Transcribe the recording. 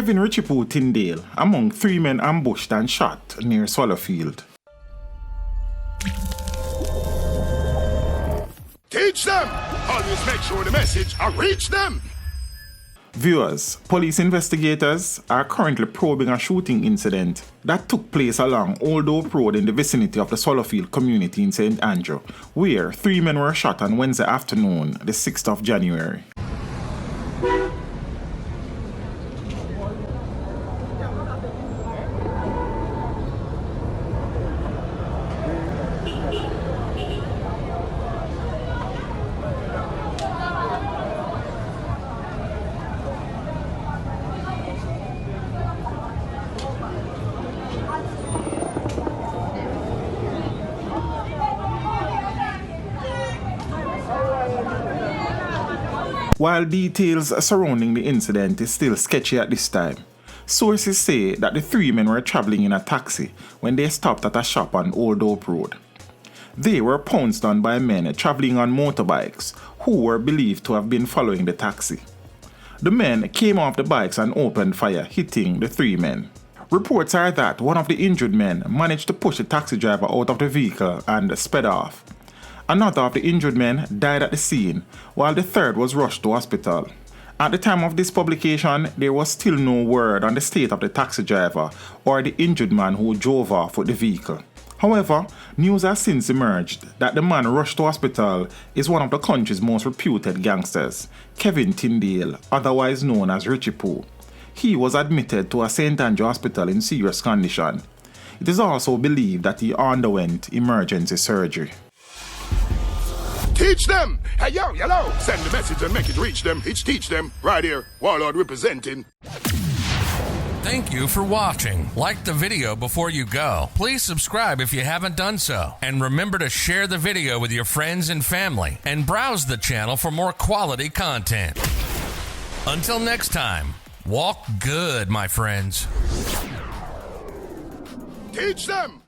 RICHIEPoo Tyndale among 3 men ambushed and shot near Swallowfield. Teach them! Always make sure the message reach them! Viewers, police investigators are currently probing a shooting incident that took place along Old Hope Road in the vicinity of the Swallowfield community in St. Andrew, where 3 men were shot on Wednesday afternoon, the 6th of January. While details surrounding the incident is still sketchy at this time, sources say that the 3 men were traveling in a taxi when they stopped at a shop on Old Hope Road. They were pounced on by men traveling on motorbikes who were believed to have been following the taxi. The men came off the bikes and opened fire, hitting the 3 men. Reports are that one of the injured men managed to push the taxi driver out of the vehicle and sped off. Another of the injured men died at the scene, while the third was rushed to hospital. At the time of this publication, there was still no word on the state of the taxi driver or the injured man who drove off with the vehicle. However, news has since emerged that the man rushed to hospital is one of the country's most reputed gangsters, Kevin Tyndale, otherwise known as Richie Poo. He was admitted to a St. Andrew hospital in serious condition. It is also believed that he underwent emergency surgery. Teach them! Hey, yo, hello! Send the message and make it reach them. It's teach them. Right here, Warlord representing. Thank you for watching. Like the video before you go. Please subscribe if you haven't done so. And remember to share the video with your friends and family. And browse the channel for more quality content. Until next time, walk good, my friends. Teach them!